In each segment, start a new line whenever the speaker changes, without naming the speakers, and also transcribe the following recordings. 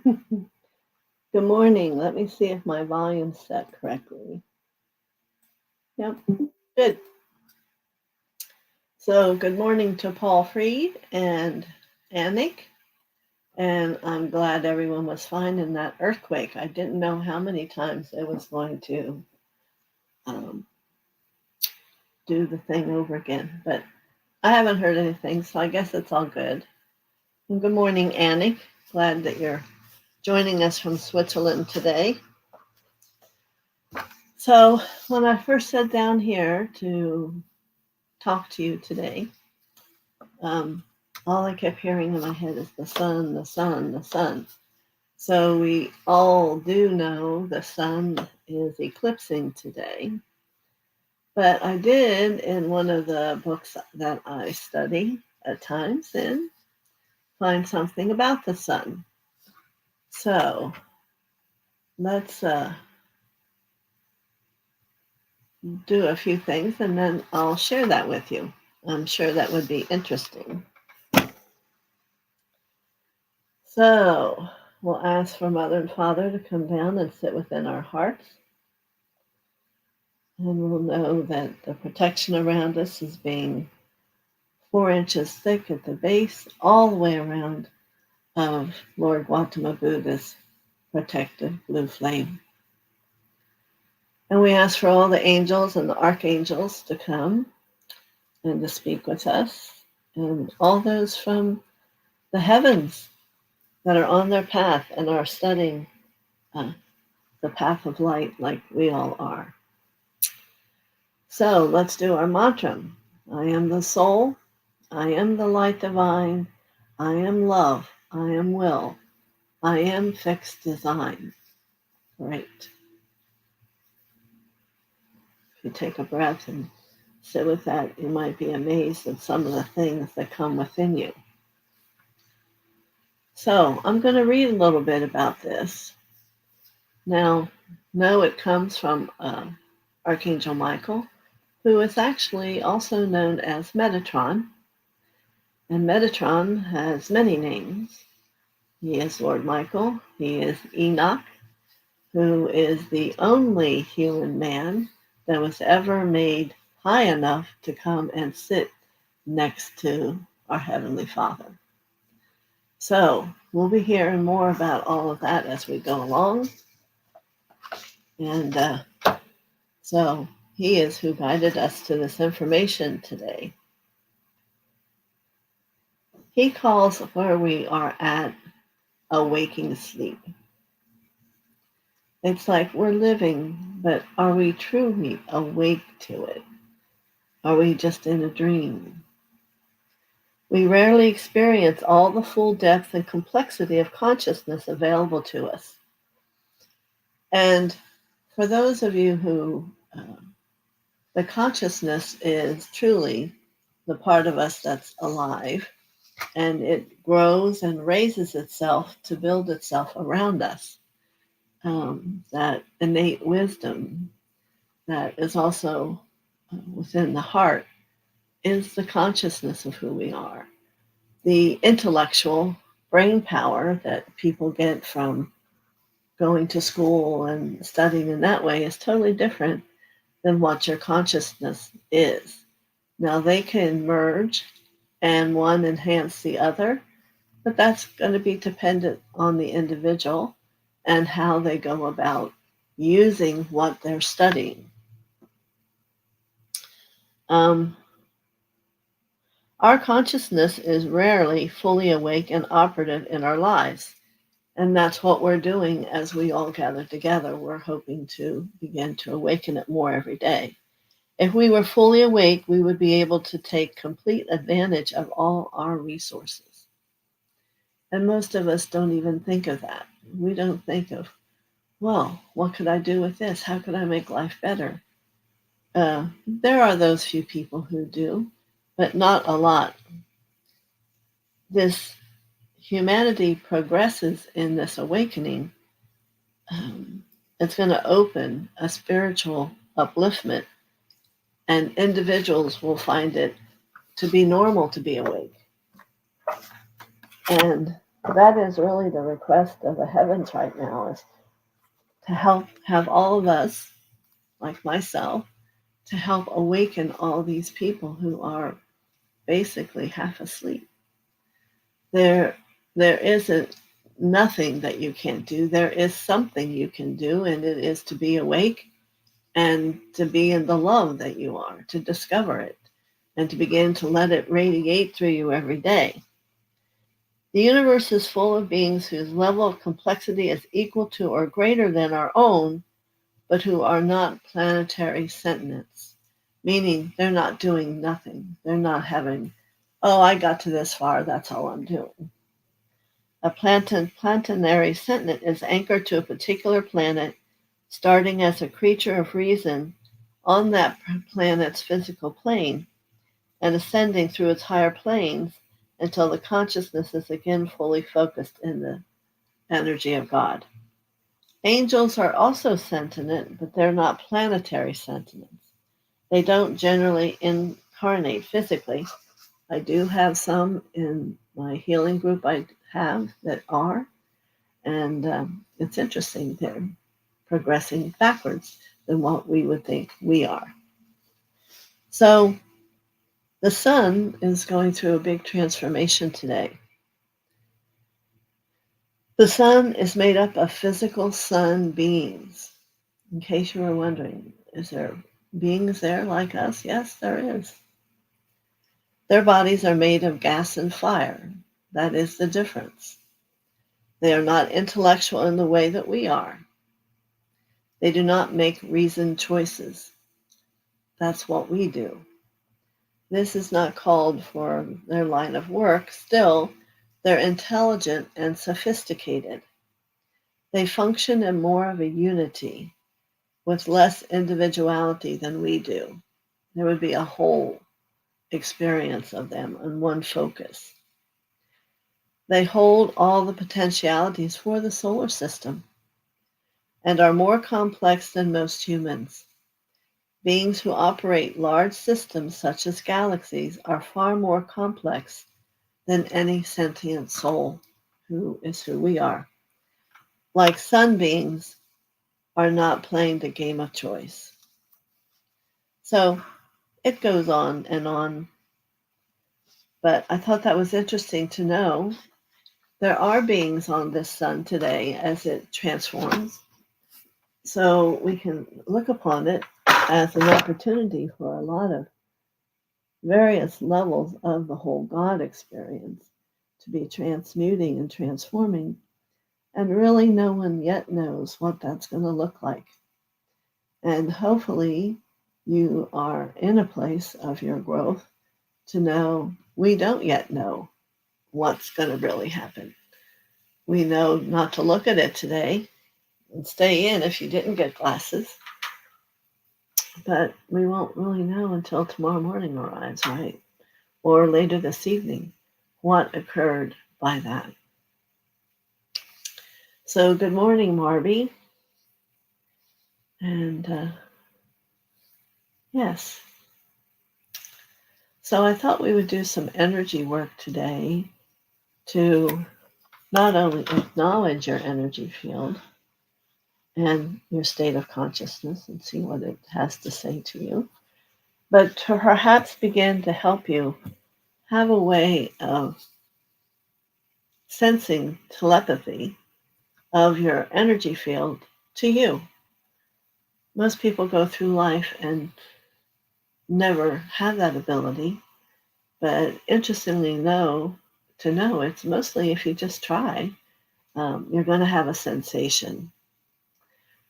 Good morning. Let me see if my volume's set correctly. Yep, good. So, good morning to Paul Freed and Annick. And I'm glad everyone was fine in that earthquake. I didn't know how many times it was going to do the thing over again, but I haven't heard anything, so I guess it's all good. And good morning, Annick. Glad that you're joining us from Switzerland today. So, when I first sat down here to talk to you today, all I kept hearing in my head is the sun, the sun, the sun. So we all do know the sun is eclipsing today. But I did, in one of the books that I study at times in, find something about the sun. So let's do a few things and then I'll share that with you. I'm sure that would be interesting. So we'll ask for Mother and Father to come down and sit within our hearts. And we'll know that the protection around us is being 4 inches thick at the base, all the way around of Lord Gautama Buddha's protective blue flame. And we ask for all the angels and the archangels to come and to speak with us, and all those from the heavens that are on their path and are studying the path of light like we all are. So let's do our mantra. I am the soul. I am the light divine. I am love. I am will. I am fixed design. Great. If you take a breath and sit with that, you might be amazed at some of the things that come within you. So I'm going to read a little bit about this. Now, know it comes from Archangel Michael, who is actually also known as Metatron. And Metatron has many names. He is Lord Michael. He is Enoch, who is the only human man that was ever made high enough to come and sit next to our Heavenly Father. So we'll be hearing more about all of that as we go along. And so he is who guided us to this information today. He calls where we are at a waking sleep. It's like we're living, but are we truly awake to it? Are we just in a dream? We rarely experience all the full depth and complexity of consciousness available to us. And for those of you who the consciousness is truly the part of us that's alive, and it grows and raises itself to build itself around us. That innate wisdom that is also within the heart is the consciousness of who we are. The intellectual brain power that people get from going to school and studying in that way is totally different than what your consciousness is. Now, they can merge and one enhance the other, but that's going to be dependent on the individual and how they go about using what they're studying. Our consciousness is rarely fully awake and operative in our lives. And that's what we're doing as we all gather together. We're hoping to begin to awaken it more every day. If we were fully awake, we would be able to take complete advantage of all our resources. And most of us don't even think of that. We don't think of, well, what could I do with this? How could I make life better? There are those few people who do, but not a lot. This humanity progresses in this awakening. It's going to open a spiritual upliftment, and individuals will find it to be normal to be awake. And That is really the request of the heavens right now, is to help have all of us, like myself, to help awaken all these people who are basically half asleep. There isn't nothing that you can't do. There is something you can do, and it is to be awake and to be in the love that you are, to discover it, and to begin to let it radiate through you every day. The universe is full of beings whose level of complexity is equal to or greater than our own, but who are not planetary sentients, meaning they're not doing nothing. They're not having, oh, I got to this far, that's all I'm doing. A planetary sentient is anchored to a particular planet, starting as a creature of reason on that planet's physical plane and ascending through its higher planes until the consciousness is again fully focused in the energy of God. Angels are also sentient, but they're not planetary sentients. They don't generally incarnate physically. I do have some in my healing group I have that are, and it's interesting. They're progressing backwards than what we would think we are. So the sun is going through a big transformation today. The sun is made up of physical sun beings. In case you were wondering, is there beings there like us? Yes, there is. Their bodies are made of gas and fire. That is the difference. They are not intellectual in the way that we are. They do not make reasoned choices. That's what we do. This is not called for their line of work. Still, they're intelligent and sophisticated. They function in more of a unity with less individuality than we do. There would be a whole experience of them and one focus. They hold all the potentialities for the solar system and are more complex than most humans. Beings who operate large systems such as galaxies are far more complex than any sentient soul, who is who we are. Like sun beings are not playing the game of choice. So it goes on, but I thought that was interesting to know. There are beings on this sun today as it transforms. So we can look upon it as an opportunity for a lot of various levels of the whole God experience to be transmuting and transforming. And really, no one yet knows what that's going to look like. And hopefully, you are in a place of your growth to know we don't yet know what's going to really happen. We know not to look at it today and stay in if you didn't get glasses. But we won't really know until tomorrow morning arrives, right? Or later this evening, what occurred by that. So good morning, Marby. And yes. So I thought we would do some energy work today to not only acknowledge your energy field and your state of consciousness and see what it has to say to you, but to perhaps begin to help you have a way of sensing telepathy of your energy field to you. Most people go through life and never have that ability, but interestingly know it's mostly if you just try, you're going to have a sensation.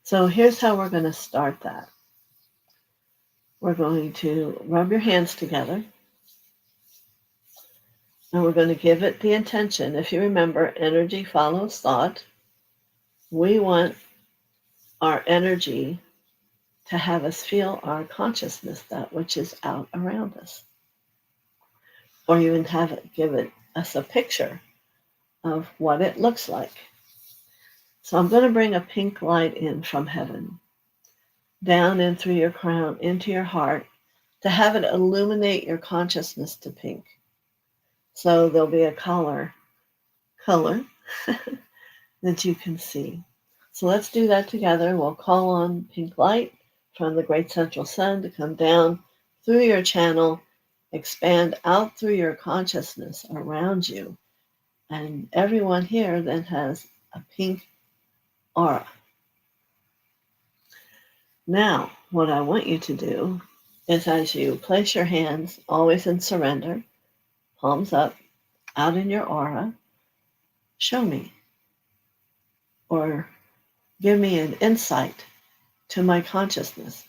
So here's how we're going to start that. We're going to rub your hands together, and we're going to give it the intention. If you remember, energy follows thought. We want our energy to have us feel our consciousness, that which is out around us. Or even have it give us a picture of what it looks like. So I'm going to bring a pink light in from heaven, down in through your crown, into your heart, to have it illuminate your consciousness to pink. So there'll be a color color that you can see. So let's do that together. We'll call on pink light from the great central sun to come down through your channel, expand out through your consciousness around you. And everyone here then has a pink aura. Now, what I want you to do is as you place your hands always in surrender, palms up, out in your aura, show me or give me an insight to my consciousness.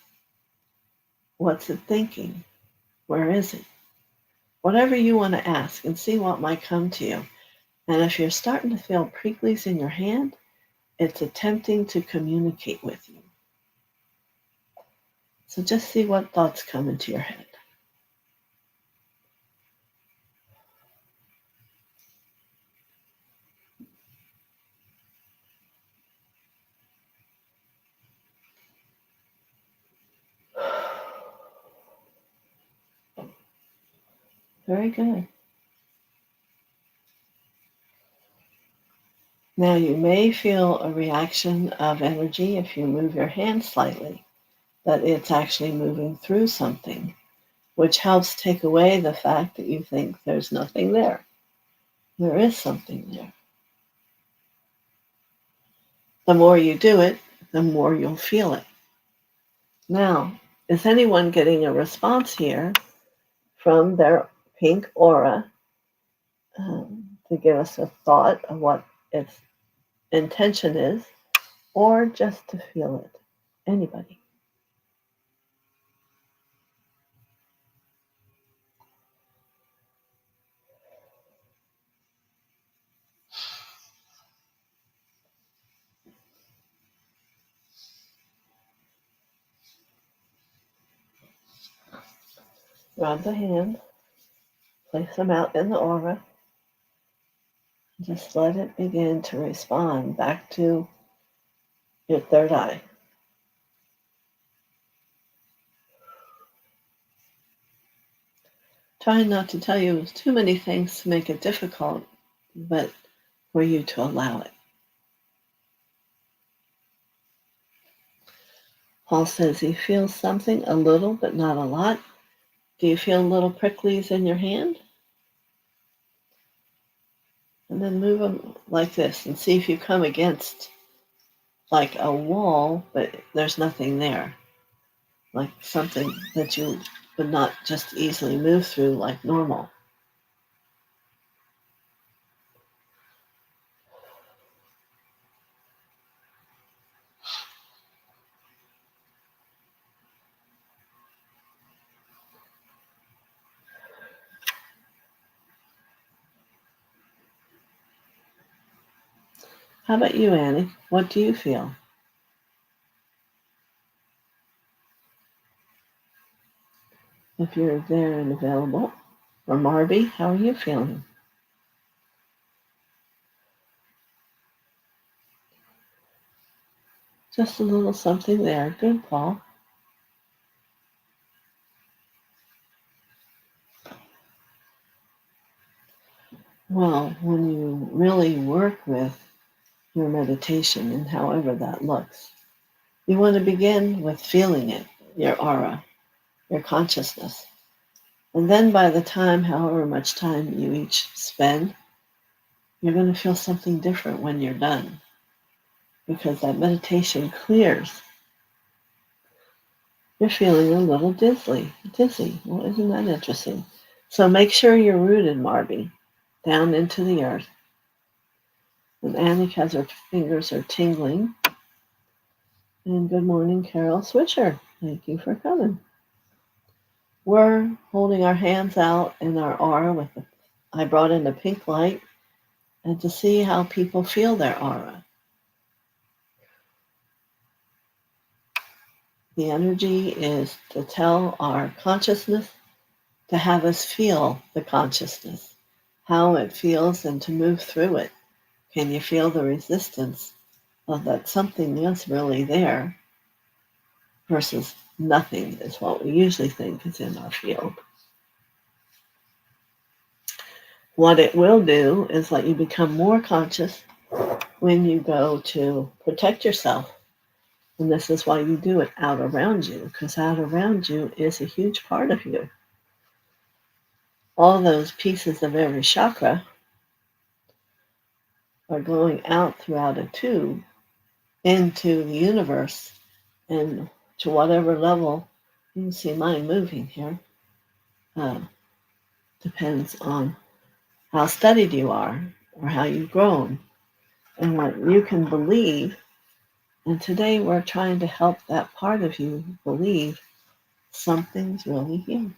What's it thinking? Where is it? Whatever you want to ask and see what might come to you. And if you're starting to feel pricklies in your hand, it's attempting to communicate with you. So just see what thoughts come into your head. Very good. Now you may feel a reaction of energy if you move your hand slightly, that it's actually moving through something, which helps take away the fact that you think there's nothing there. There is something there. The more you do it, the more you'll feel it. Now, is anyone getting a response here from their pink aura to give us a thought of what its intention is, or just to feel it? Anybody? Grab the hand, place them out in the aura, and just let it begin to respond back to your third eye. Trying not to tell you too many things to make it difficult, but for you to allow it. Paul says he feels something a little, but not a lot. Do you feel little pricklies in your hand? And then move them like this and see if you come against like a wall, but there's nothing there. Like something that you would not just easily move through like normal. How about you, Annie? What do you feel? If you're there and available. Or Marby, how are you feeling? Just a little something there. Good, Paul. Well, when you really work with your meditation and however that looks, you want to begin with feeling it, your aura, your consciousness. And then by the time, however much time you each spend, you're going to feel something different when you're done, because that meditation clears. You're feeling a little dizzy. Well, isn't that interesting? So make sure you're rooted, Marby, down into the earth. And Annie has her fingers are tingling. And good morning, Carol Swisher. Thank you for coming. We're holding our hands out in our aura I brought in the pink light, and to see how people feel their aura. The energy is to tell our consciousness to have us feel the consciousness, how it feels, and to move through it. Can you feel the resistance of that something is really there versus nothing is what we usually think is in our field? What it will do is let you become more conscious when you go to protect yourself. And this is why you do it out around you, because out around you is a huge part of you. All those pieces of every chakra are going out throughout a tube into the universe and to whatever level. You can see mine moving here. Depends on how studied you are or how you've grown and what you can believe. And today we're trying to help that part of you believe something's really here.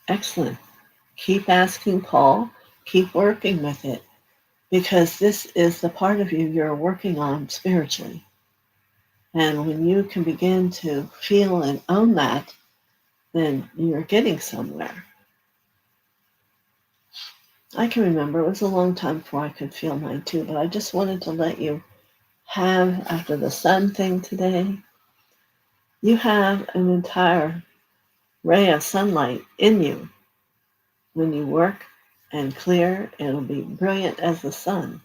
Excellent. Keep asking Paul, keep working with it, because this is the part of you you're working on spiritually. And when you can begin to feel and own that, then you're getting somewhere. I can remember it was a long time before I could feel mine too, but I just wanted to let you have, after the sun thing today, you have an entire ray of sunlight in you. When you work and clear, it'll be brilliant as the sun.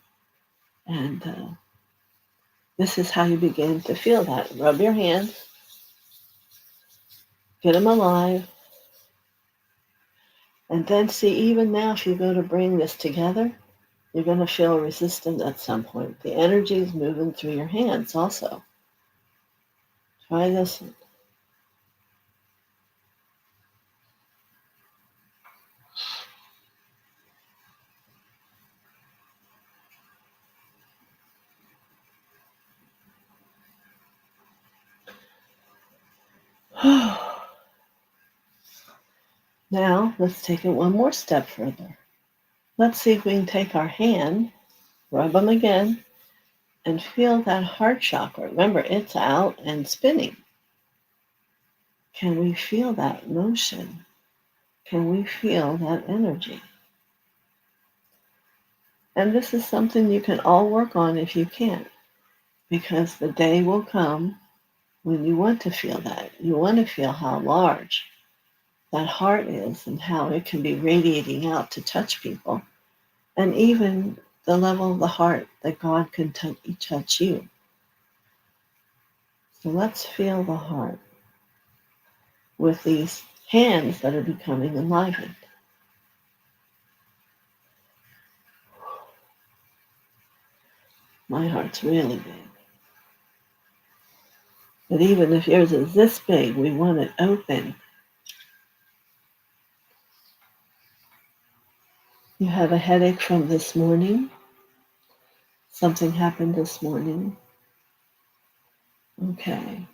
And this is how you begin to feel that. Rub your hands, get them alive, and then see, even now, if you go to bring this together, you're going to feel resistant at some point. The energy is moving through your hands also. Try this. Now, let's take it one more step further. Let's see if we can take our hand, rub them again, and feel that heart chakra. Remember, it's out and spinning. Can we feel that motion? Can we feel that energy? And this is something you can all work on if you can, because the day will come when you want to feel that. You want to feel how large that heart is and how it can be radiating out to touch people, and even the level of the heart that God can touch you. So let's feel the heart with these hands that are becoming enlivened. My heart's really big. But even if yours is this big, we want it open. You have a headache from this morning. Something happened this morning. Okay.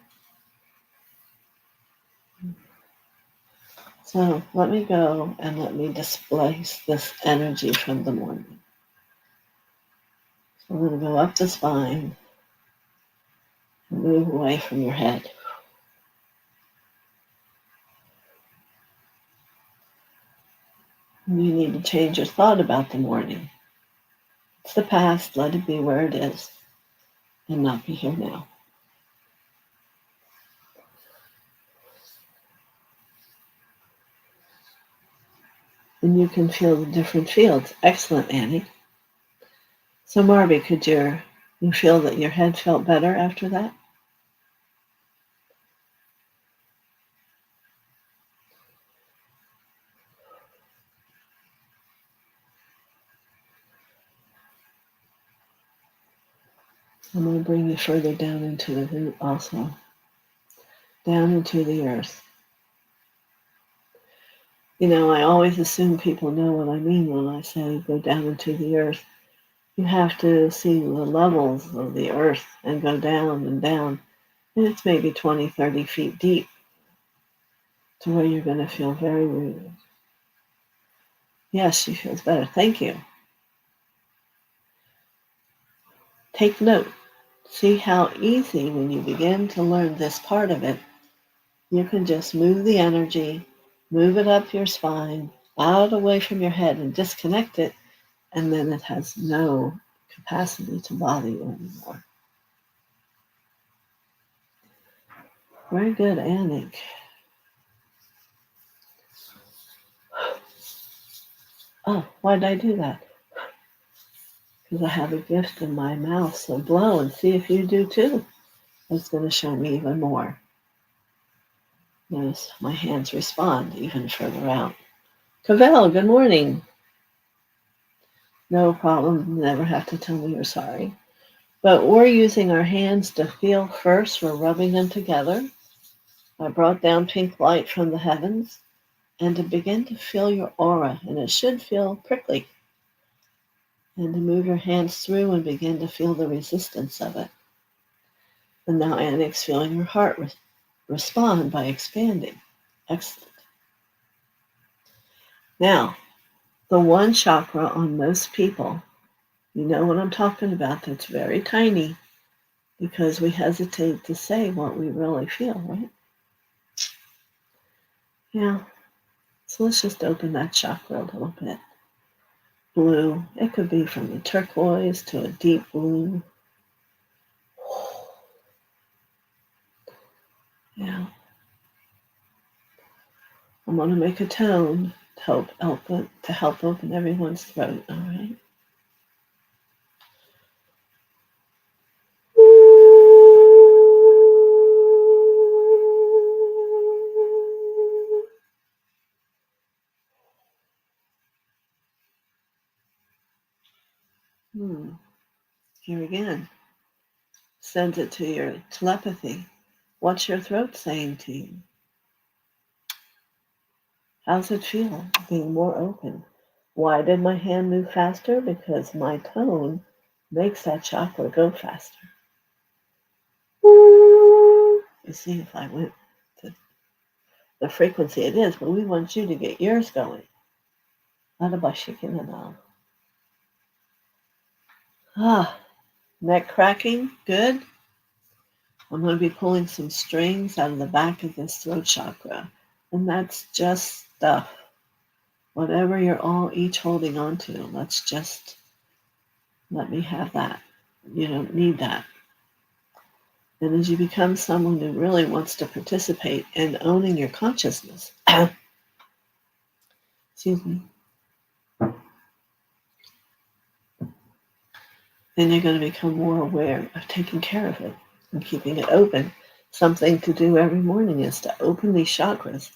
So let me go and let me displace this energy from the morning. So I'm going to go up the spine and move away from your head. You need to change your thought about the morning. It's the past, let it be where it is, and not be here now. And you can feel the different fields. Excellent, Annie. So Marby, could you feel that your head felt better after that? I'm going to bring you further down into the root also. Down into the earth. You know, I always assume people know what I mean when I say go down into the earth. You have to see the levels of the earth and go down and down. And it's maybe 20, 30 feet deep to where you're going to feel very rooted. Yes, she feels better. Thank you. Take note. See how easy when you begin to learn this part of it, you can just move the energy, move it up your spine, out away from your head and disconnect it, and then it has no capacity to bother you anymore. Very good, Anik. Oh, why did I do that? Because I have a gift in my mouth, so blow and see if you do too. It's going to show me even more. Notice my hands respond even further out. Cavell, good morning. No problem. Never have to tell me you're sorry. But we're using our hands to feel first. We're rubbing them together. I brought down pink light from the heavens and to begin to feel your aura, and it should feel prickly. And to move your hands through and begin to feel the resistance of it. And now Annick's feeling your heart respond by expanding. Excellent. Now, the one chakra on most people, you know what I'm talking about, that's very tiny because we hesitate to say what we really feel, right? Yeah. So let's just open that chakra a little bit. Blue. It could be from the turquoise to a deep blue. Yeah. I'm going to make a tone to help open everyone's throat, all right? Here again. Send it to your telepathy. What's your throat saying to you? How's it feel being more open? Why did my hand move faster? Because my tone makes that chakra go faster. You see, if I went to the frequency it is, but we want you to get yours going. Neck cracking, good. I'm going to be pulling some strings out of the back of this throat chakra. And that's just stuff. Whatever you're all each holding on to, let's just let me have that. You don't need that. And as you become someone who really wants to participate in owning your consciousness, excuse me, then you're going to become more aware of taking care of it and keeping it open. Something to do every morning is to open these chakras,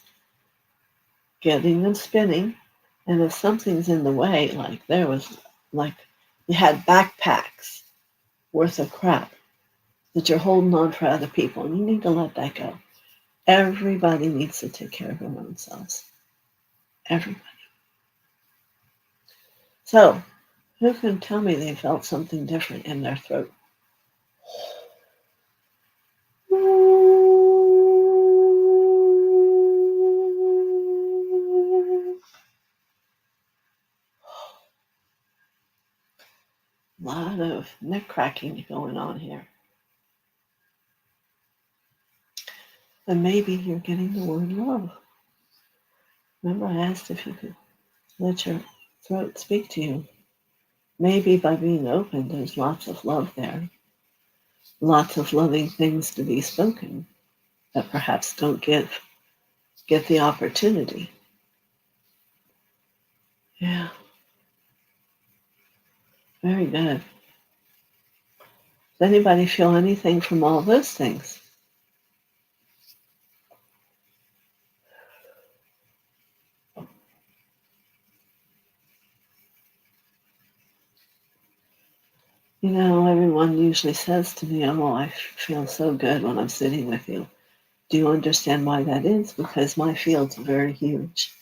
getting them spinning. And if something's in the way, like you had backpacks worth of crap that you're holding on for other people, and you need to let that go. Everybody needs to take care of their own selves. Everybody. So, who can tell me they felt something different in their throat? A lot of neck cracking going on here. And maybe you're getting the word love. Remember, I asked if you could let your throat speak to you. Maybe by being open, there's lots of love there. Lots of loving things to be spoken that perhaps don't get the opportunity. Yeah. Very good. Does anybody feel anything from all those things? You know, everyone usually says to me, oh, I feel so good when I'm sitting with you. Do you understand why that is? Because my field's very huge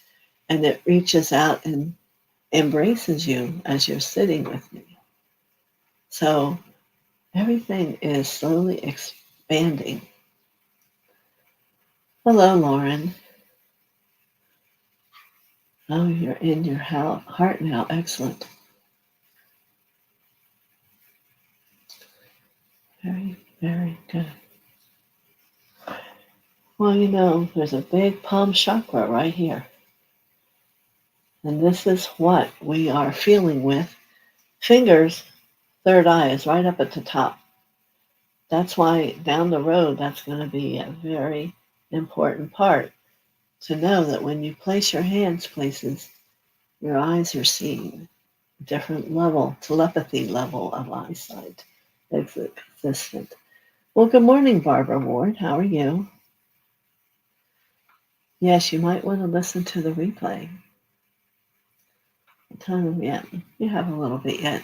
and it reaches out and embraces you as you're sitting with me. So everything is slowly expanding. Hello, Lauren. Oh, you're in your heart now. Excellent. Very, very good. Well, you know, there's a big palm chakra right here. And this is what we are feeling with. Fingers, third eye is right up at the top. That's why down the road, that's going to be a very important part to know that when you place your hands places, Your eyes are seeing a different level, telepathy level of eyesight existent. Well, good morning, Barbara Ward. How are you? Yes, you might want to listen to the replay. What time yet? You have a little bit yet.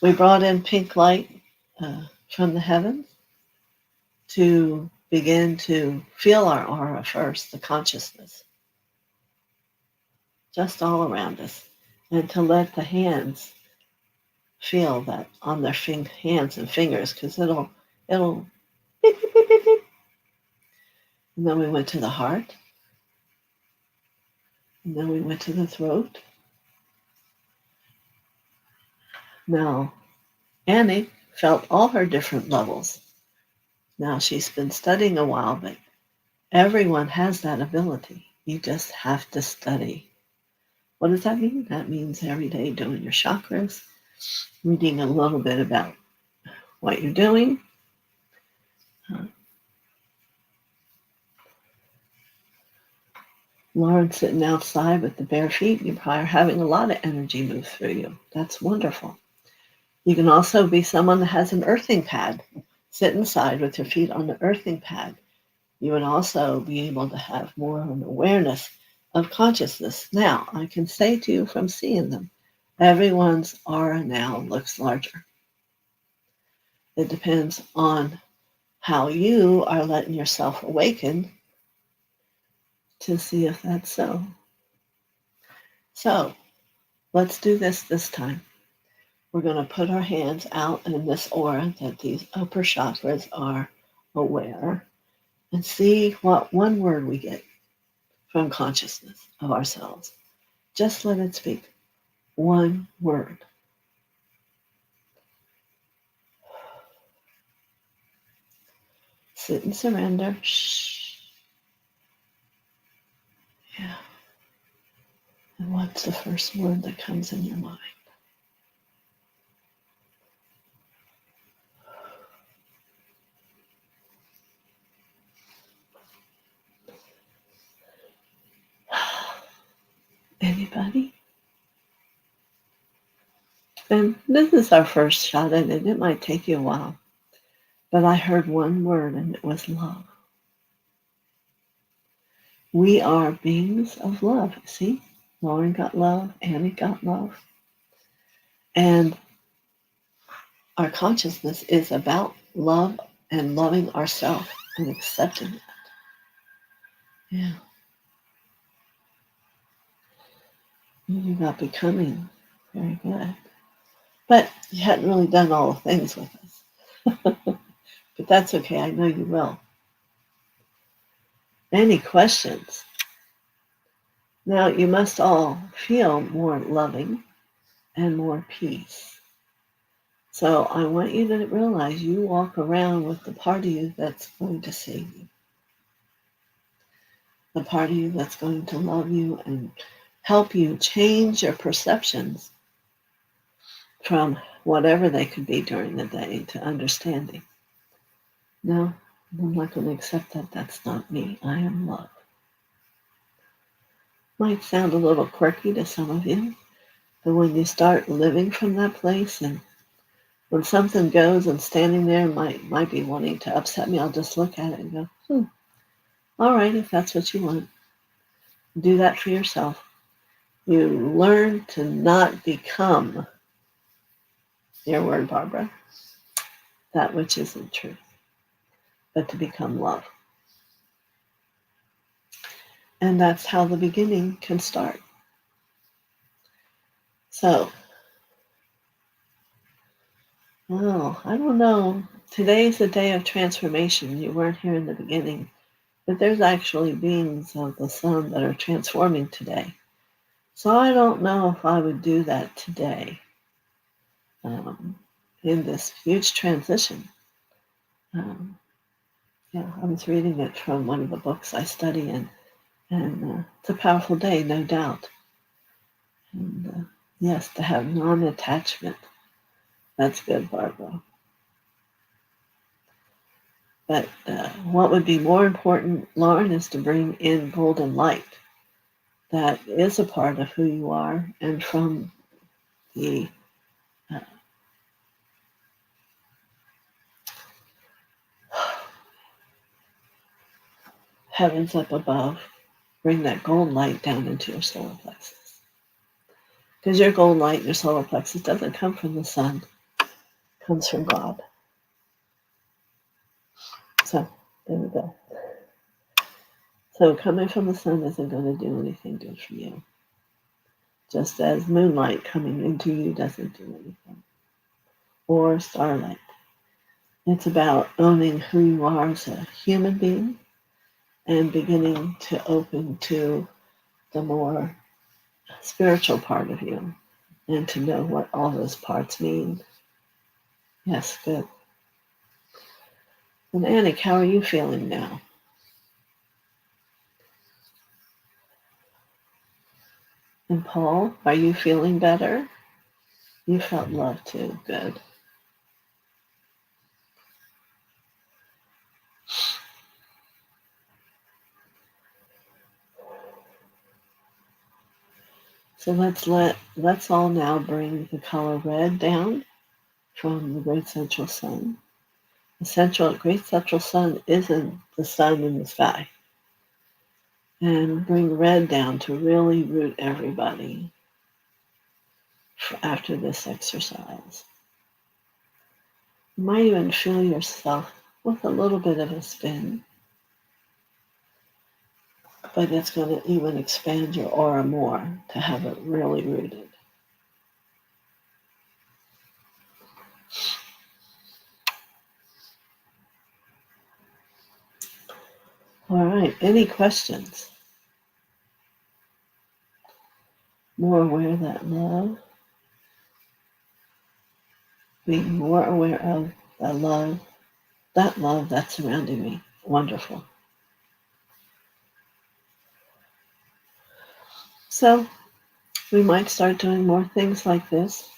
We brought in pink light from the heavens to begin to feel our aura first, the consciousness, just all around us, and to let the hands feel that on their hands and fingers, because it'll beep, beep, beep, beep, beep. And then we went to the heart, and then we went to the throat. Now, Annie felt all her different levels. Now, she's been studying a while, but everyone has that ability. You just have to study. What does that mean? That means every day doing your chakras, reading a little bit about what you're doing. Lauren sitting outside with the bare feet, you're probably having a lot of energy move through you. That's wonderful. You can also be someone that has an earthing pad. Sit inside with your feet on the earthing pad. You would also be able to have more of an awareness of consciousness. Now, I can say to you from seeing them, everyone's aura now looks larger. It depends on how you are letting yourself awaken to see if that's so. So, let's do this time. We're going to put our hands out in this aura that these upper chakras are aware and see what one word we get from consciousness of ourselves. Just let it speak. One word. Sit and surrender. Shh. Yeah. And what's the first word that comes in your mind? Anybody? And this is our first shot at it. It might take you a while. But I heard one word, and it was love. We are beings of love. See? Lauren got love. Annie got love. And our consciousness is about love and loving ourselves and accepting that. Yeah. You got becoming. Very good. But you hadn't really done all the things with us. But that's okay. I know you will. Any questions? Now, you must all feel more loving and more peace. So I want you to realize you walk around with the part of you that's going to save you. The part of you that's going to love you and help you change your perceptions from whatever they could be during the day to understanding. No, I'm not going to accept that. That's not me. I am love. Might sound a little quirky to some of you, but when you start living from that place, and when something goes and standing there might be wanting to upset me, I'll just look at it and go, all right, if that's what you want, do that for yourself. You learn to not become, your word, Barbara, that which isn't truth, but to become love. And that's how the beginning can start. So, I don't know. Today's the day of transformation. You weren't here in the beginning, but there's actually beings of the sun that are transforming today. So I don't know if I would do that today in this huge transition. I was reading it from one of the books I study in, and it's a powerful day, no doubt. And yes, to have non-attachment. That's good, Barbara. But what would be more important, Lauren, is to bring in golden light. that is a part of who you are, and from the uh, heavens up above, bring that golden light down into your solar plexus. Because your golden light in your solar plexus doesn't come from the sun, it comes from God. So, there we go. So coming from the sun isn't going to do anything good for you. Just as moonlight coming into you doesn't do anything. Or starlight. It's about owning who you are as a human being and beginning to open to the more spiritual part of you and to know what all those parts mean. Yes, good. And Anik, how are you feeling now? And Paul, are you feeling better? You felt love too. Good. So let's all now bring the color red down from the great central sun. The great central sun isn't the sun in the sky. And bring red down to really root everybody after this exercise. You might even feel yourself with a little bit of a spin, but it's going to even expand your aura more to have it really rooted. All right, any questions? More aware of that love, being more aware of that love that's surrounding me. Wonderful. So we might start doing more things like this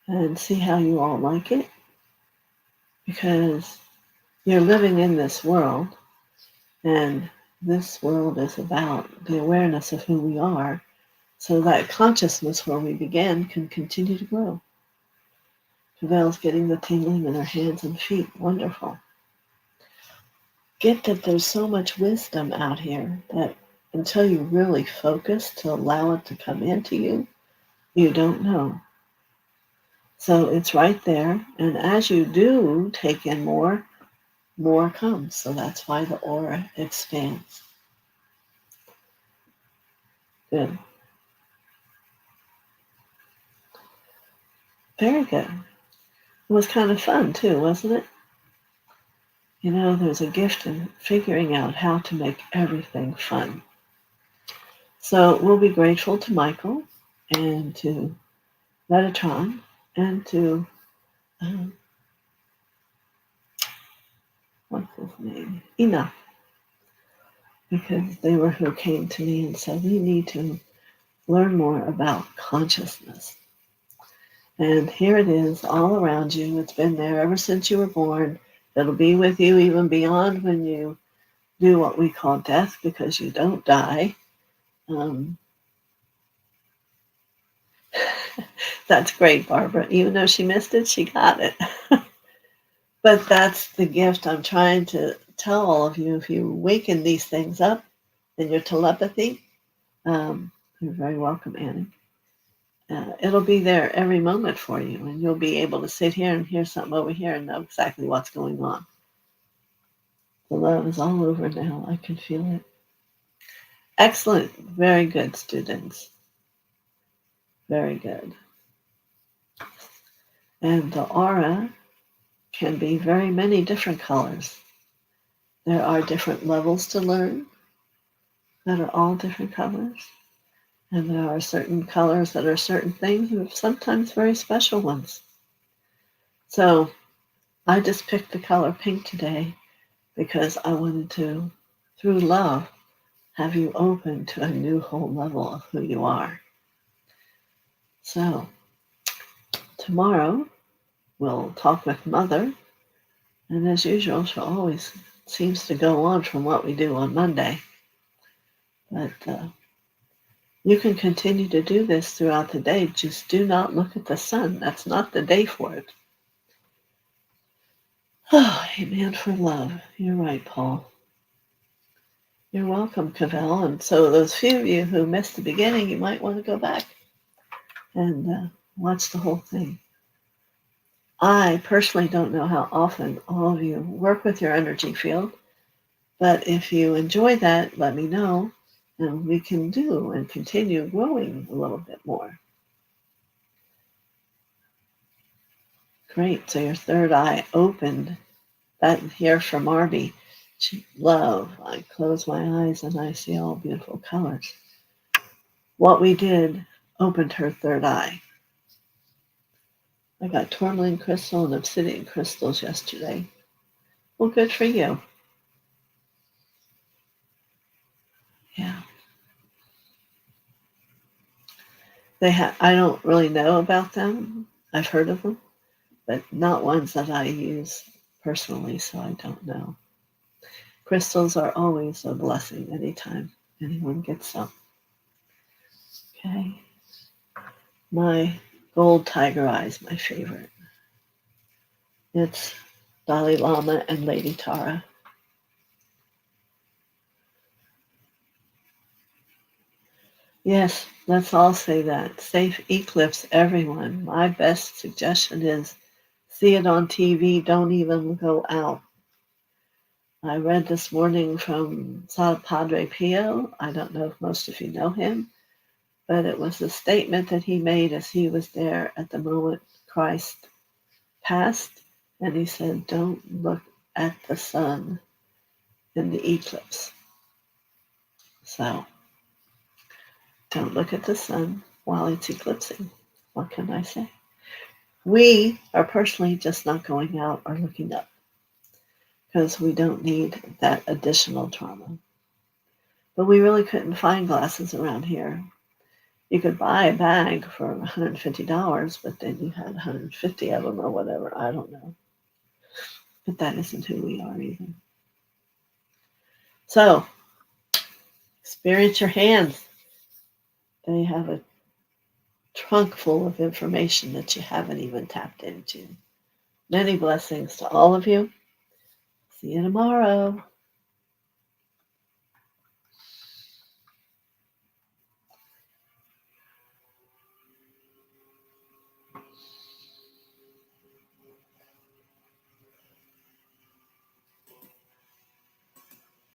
and see how you all like it, because you're living in this world, and this world is about the awareness of who we are, so that consciousness where we begin can continue to grow. Cavell's getting the tingling in her hands and feet. Wonderful. Get that there's so much wisdom out here that until you really focus to allow it to come into you, you don't know. So it's right there, and as you do take in more comes. So that's why the aura expands. Good. Very good. It was kind of fun too, wasn't it? You know, there's a gift in figuring out how to make everything fun. So we'll be grateful to Michael and to Metatron and to, what's his name? Enough. Because they were who came to me and said, we need to learn more about consciousness. And here it is all around you. It's been there ever since you were born. It'll be with you even beyond when you do what we call death, because you don't die. That's great, Barbara. Even though she missed it, she got it. But that's the gift I'm trying to tell all of you. If you awaken these things up in your telepathy, you're very welcome, Annie. It'll be there every moment for you, and you'll be able to sit here and hear something over here and know exactly what's going on. The love is all over now. I can feel it. Excellent. Very good, students. Very good. And the aura can be very many different colors. There are different levels to learn that are all different colors. And there are certain colors that are certain things, and sometimes very special ones. So I just picked the color pink today because I wanted to, through love, have you open to a new whole level of who you are. So tomorrow we'll talk with Mother, and as usual, she always seems to go on from what we do on Monday. But You can continue to do this throughout the day. Just do not look at the sun. That's not the day for it. Oh, amen for love. You're right, Paul. You're welcome, Cavell. And so those few of you who missed the beginning, you might want to go back and watch the whole thing. I personally don't know how often all of you work with your energy field, but if you enjoy that, let me know, and we can do and continue growing a little bit more. Great. So your third eye opened. That here from Arby. Love. I close my eyes and I see all beautiful colors. What we did opened her third eye. I got tourmaline crystal and obsidian crystals yesterday. Well, good for you. Yeah. I don't really know about them. I've heard of them, but not ones that I use personally, so I don't know. Crystals are always a blessing anytime anyone gets some. Okay. My gold tiger eye is my favorite. It's Dalai Lama and Lady Tara. Yes, let's all say that. Safe eclipse, everyone. My best suggestion is see it on TV. Don't even go out. I read this morning from Padre Pio. I don't know if most of you know him, but it was a statement that he made as he was there at the moment Christ passed. And he said, don't look at the sun in the eclipse. So don't look at the sun while it's eclipsing. What can I say? We are personally just not going out or looking up because we don't need that additional trauma. But we really couldn't find glasses around here. You could buy a bag for $150, but then you had 150 of them or whatever. I don't know. But that isn't who we are either. So, experience your hands. They have a trunk full of information that you haven't even tapped into. Many blessings to all of you. See you tomorrow.